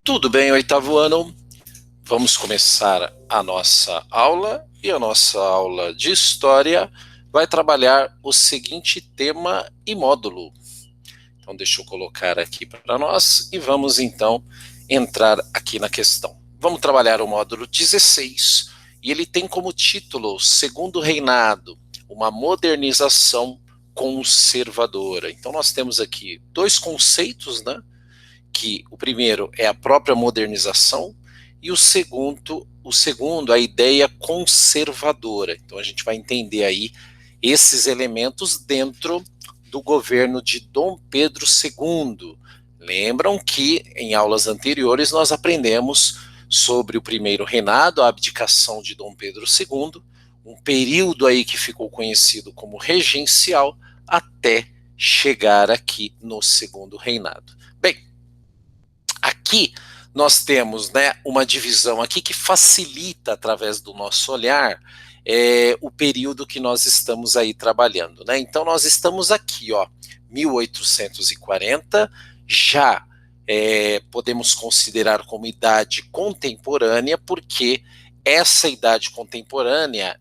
Tudo bem, oitavo ano? Vamos começar a nossa aula e a nossa aula de história vai trabalhar o seguinte tema e módulo. Então, deixa eu colocar aqui para nós e vamos então entrar aqui na questão. Vamos trabalhar o módulo 16 e ele tem como título Segundo Reinado, uma modernização conservadora. Então, nós temos aqui dois conceitos, né? Que o primeiro é a própria modernização e o segundo a ideia conservadora. Então a gente vai entender aí esses elementos dentro do governo de Dom Pedro II. Lembram que em aulas anteriores nós aprendemos sobre o primeiro reinado, a abdicação de Dom Pedro II, um período aí que ficou conhecido como regencial, até chegar aqui no segundo reinado. Bem, aqui nós temos, né, uma divisão aqui que facilita, através do nosso olhar, o período que nós estamos aí trabalhando, né? Então nós estamos aqui, ó, 1840, já podemos considerar como idade contemporânea, porque essa idade contemporânea,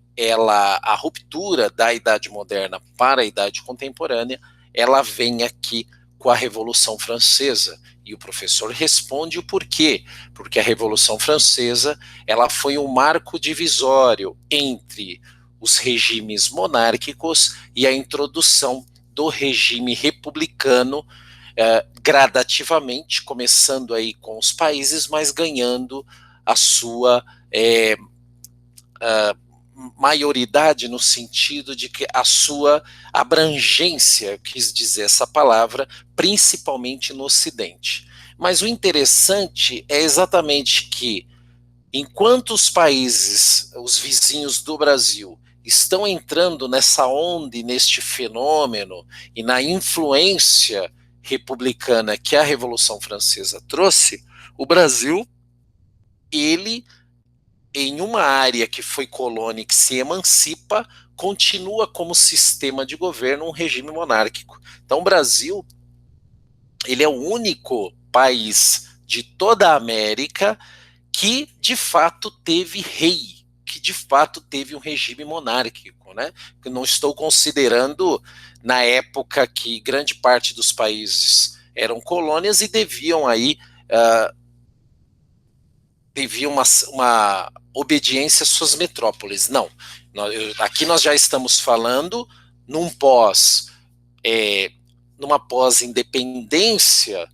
a ruptura da idade moderna para a idade contemporânea, ela vem aqui com a Revolução Francesa. E o professor responde o porquê. Porque a Revolução Francesa, ela foi um marco divisório entre os regimes monárquicos e a introdução do regime republicano, gradativamente, começando aí com os países, mas ganhando a sua maioridade, no sentido de que a sua abrangência, quis dizer essa palavra, principalmente no Ocidente. Mas o interessante é exatamente que, enquanto os países, os vizinhos do Brasil, estão entrando nessa onda e neste fenômeno e na influência republicana que a Revolução Francesa trouxe, o Brasil, ele, em uma área que foi colônia e que se emancipa, continua como sistema de governo um regime monárquico. Então o Brasil, ele é o único país de toda a América que de fato teve rei, que de fato teve um regime monárquico, né? Eu não estou considerando na época que grande parte dos países eram colônias e deviam aí uma obediência às suas metrópoles. Não. Aqui nós já estamos falando num pós, numa pós-independência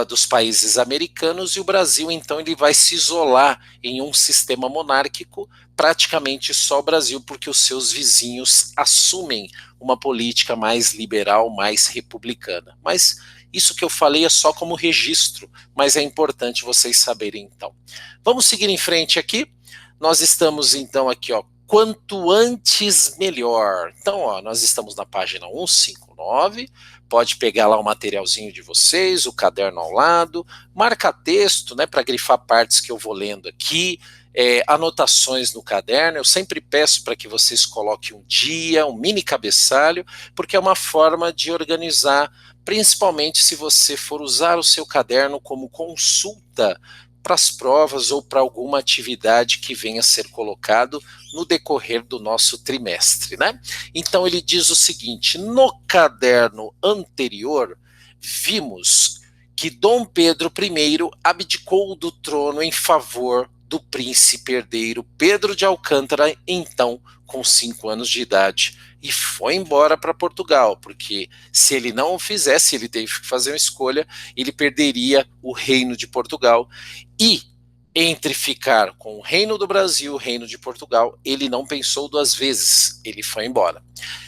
dos países americanos, e o Brasil, então, ele vai se isolar em um sistema monárquico, praticamente só o Brasil, porque os seus vizinhos assumem uma política mais liberal, mais republicana. Mas isso que eu falei é só como registro, mas é importante vocês saberem, então. Vamos seguir em frente aqui. Nós estamos, então, aqui, ó, quanto antes melhor. Então, ó, nós estamos na página 159, pode pegar lá o materialzinho de vocês, o caderno ao lado, marca texto, né, para grifar partes que eu vou lendo aqui, anotações no caderno. Eu sempre peço para que vocês coloquem um dia, um mini cabeçalho, porque é uma forma de organizar, principalmente se você for usar o seu caderno como consulta para as provas ou para alguma atividade que venha a ser colocado no decorrer do nosso trimestre, né? Então ele diz o seguinte: no caderno anterior, vimos que Dom Pedro I abdicou do trono em favor do príncipe herdeiro Pedro de Alcântara, então com 5 anos de idade, e foi embora para Portugal, porque se ele não o fizesse, ele teve que fazer uma escolha, ele perderia o reino de Portugal, e entre ficar com o reino do Brasil e o reino de Portugal, ele não pensou duas vezes, ele foi embora.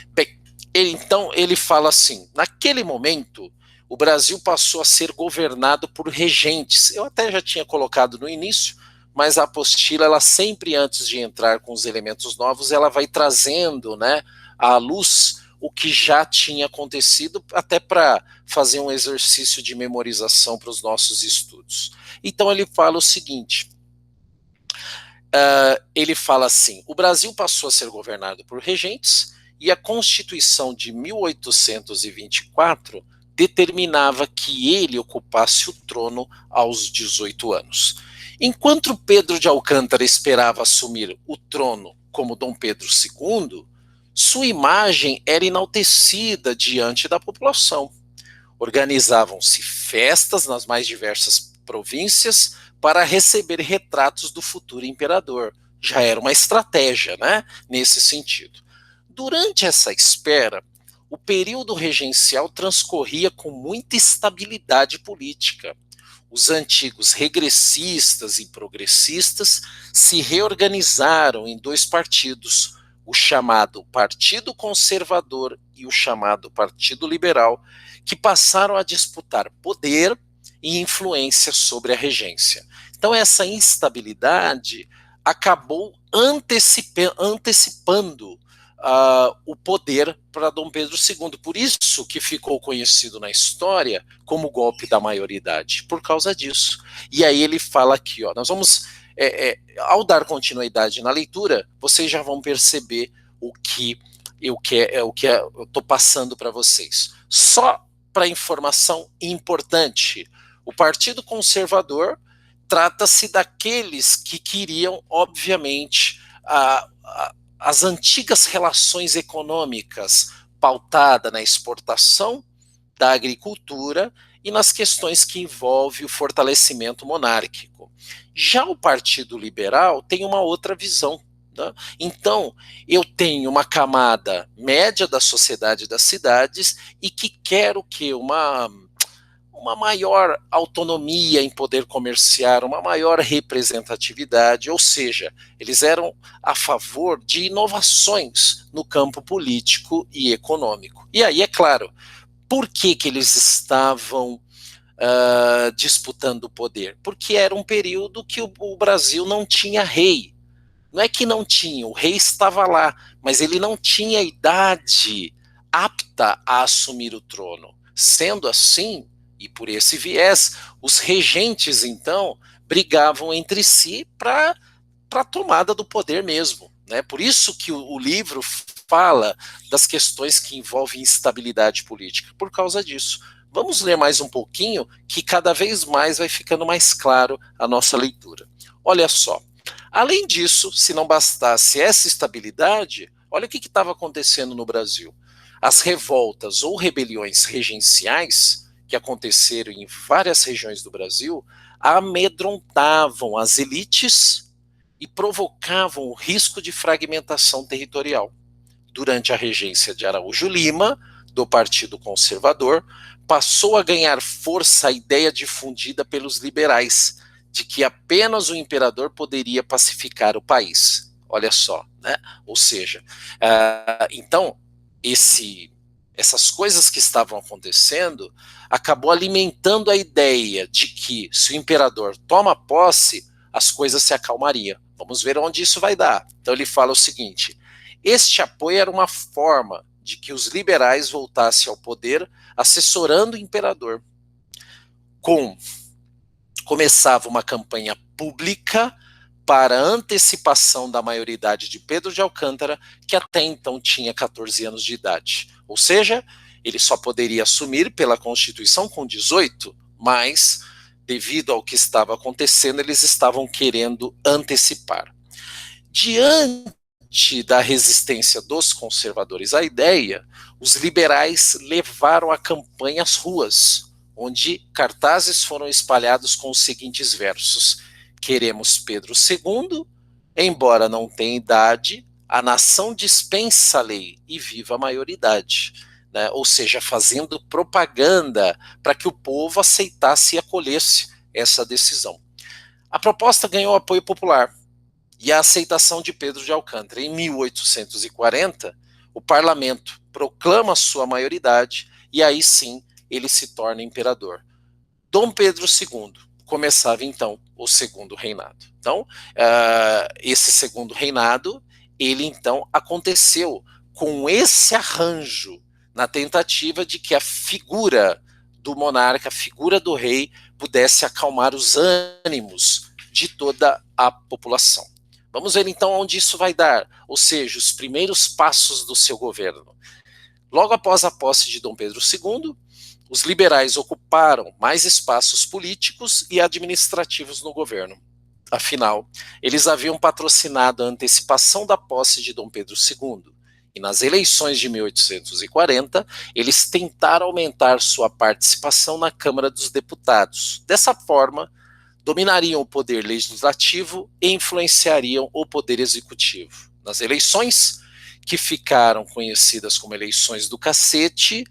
Bem, então ele fala assim: naquele momento, o Brasil passou a ser governado por regentes. Eu até já tinha colocado no início, mas a apostila, ela sempre, antes de entrar com os elementos novos, ela vai trazendo, né, à luz o que já tinha acontecido, até para fazer um exercício de memorização para os nossos estudos. Então ele fala o seguinte: ele fala assim: o Brasil passou a ser governado por regentes, e a Constituição de 1824 determinava que ele ocupasse o trono aos 18 anos. Enquanto Pedro de Alcântara esperava assumir o trono como Dom Pedro II, sua imagem era enaltecida diante da população. Organizavam-se festas nas mais diversas províncias para receber retratos do futuro imperador. Já era uma estratégia, né, nesse sentido. Durante essa espera, o período regencial transcorria com muita estabilidade política. Os antigos regressistas e progressistas se reorganizaram em dois partidos, o chamado Partido Conservador e o chamado Partido Liberal, que passaram a disputar poder e influência sobre a regência. Então, essa instabilidade acabou antecipando o poder para Dom Pedro II. Por isso que ficou conhecido na história como golpe da maioridade, por causa disso. E aí ele fala aqui, ó, nós vamos, ao dar continuidade na leitura, vocês já vão perceber o que eu estou passando para vocês. Só para informação importante, o Partido Conservador trata-se daqueles que queriam, obviamente, as antigas relações econômicas pautada na exportação da agricultura e nas questões que envolvem o fortalecimento monárquico. Já o Partido Liberal tem uma outra visão. Né? Então, eu tenho uma camada média da sociedade das cidades e que quer o quê? Uma maior autonomia em poder comerciar, uma maior representatividade, ou seja, eles eram a favor de inovações no campo político e econômico. E aí, é claro, por que eles estavam disputando o poder? Porque era um período que o Brasil não tinha rei. Não é que não tinha, o rei estava lá, mas ele não tinha idade apta a assumir o trono. Sendo assim, e por esse viés, os regentes, então, brigavam entre si para a tomada do poder mesmo. Né? Por isso que o livro fala das questões que envolvem instabilidade política, por causa disso. Vamos ler mais um pouquinho, que cada vez mais vai ficando mais claro a nossa leitura. Olha só, além disso, se não bastasse essa estabilidade, olha o que estava acontecendo no Brasil. As revoltas ou rebeliões regenciais que aconteceram em várias regiões do Brasil, amedrontavam as elites e provocavam o risco de fragmentação territorial. Durante a regência de Araújo Lima, do Partido Conservador, passou a ganhar força a ideia difundida pelos liberais, de que apenas o imperador poderia pacificar o país. Olha só, né? Ou seja, então, essas coisas que estavam acontecendo acabou alimentando a ideia de que se o imperador toma posse, as coisas se acalmariam. Vamos ver onde isso vai dar. Então ele fala o seguinte: este apoio era uma forma de que os liberais voltassem ao poder assessorando o imperador. Começava uma campanha pública para a antecipação da maioridade de Pedro de Alcântara, que até então tinha 14 anos de idade. Ou seja, ele só poderia assumir pela Constituição com 18, mas, devido ao que estava acontecendo, eles estavam querendo antecipar. Diante da resistência dos conservadores à ideia, os liberais levaram a campanha às ruas, onde cartazes foram espalhados com os seguintes versos: queremos Pedro II, embora não tenha idade, a nação dispensa a lei e viva a maioridade. Né? Ou seja, fazendo propaganda para que o povo aceitasse e acolhesse essa decisão. A proposta ganhou apoio popular e a aceitação de Pedro de Alcântara. Em 1840, o parlamento proclama sua maioridade e aí sim ele se torna imperador. Dom Pedro II começava então o segundo reinado. Então, esse segundo reinado, ele então aconteceu com esse arranjo, na tentativa de que a figura do monarca, a figura do rei, pudesse acalmar os ânimos de toda a população. Vamos ver então onde isso vai dar, ou seja, os primeiros passos do seu governo. Logo após a posse de Dom Pedro II, os liberais ocuparam mais espaços políticos e administrativos no governo. Afinal, eles haviam patrocinado a antecipação da posse de Dom Pedro II, e nas eleições de 1840, eles tentaram aumentar sua participação na Câmara dos Deputados. Dessa forma, dominariam o poder legislativo e influenciariam o poder executivo. Nas eleições, que ficaram conhecidas como eleições do cacete,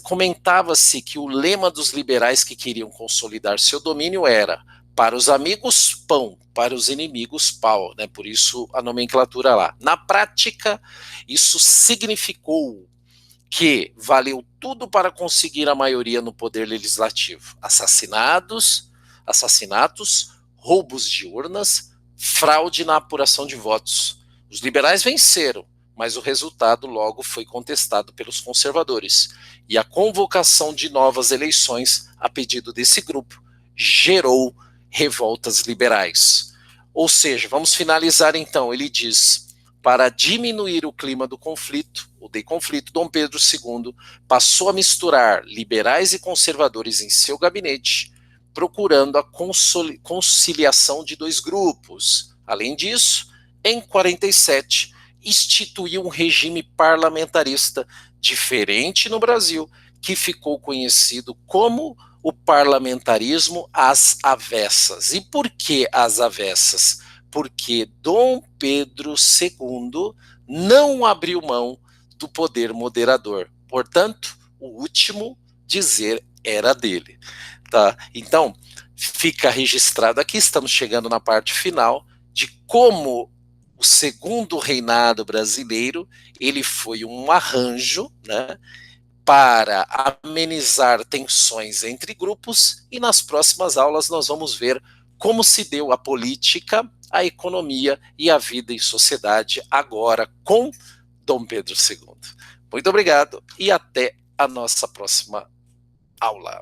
comentava-se que o lema dos liberais que queriam consolidar seu domínio era: para os amigos, pão, para os inimigos, pau, né? Por isso a nomenclatura lá. Na prática, isso significou que valeu tudo para conseguir a maioria no poder legislativo. Assassinatos, roubos de urnas, fraude na apuração de votos. Os liberais venceram, mas o resultado logo foi contestado pelos conservadores, e a convocação de novas eleições a pedido desse grupo gerou revoltas liberais. Ou seja, vamos finalizar então, ele diz: para diminuir o clima do conflito, ou de conflito, Dom Pedro II passou a misturar liberais e conservadores em seu gabinete, procurando a conciliação de dois grupos. Além disso, em 47, instituiu um regime parlamentarista diferente no Brasil, que ficou conhecido como o parlamentarismo às avessas. E por que às avessas? Porque Dom Pedro II não abriu mão do poder moderador. Portanto, o último dizer era dele. Tá? Então, fica registrado aqui, estamos chegando na parte final, de como o segundo reinado brasileiro, ele foi um arranjo, né, para amenizar tensões entre grupos, e nas próximas aulas nós vamos ver como se deu a política, a economia e a vida em sociedade agora com Dom Pedro II. Muito obrigado e até a nossa próxima aula.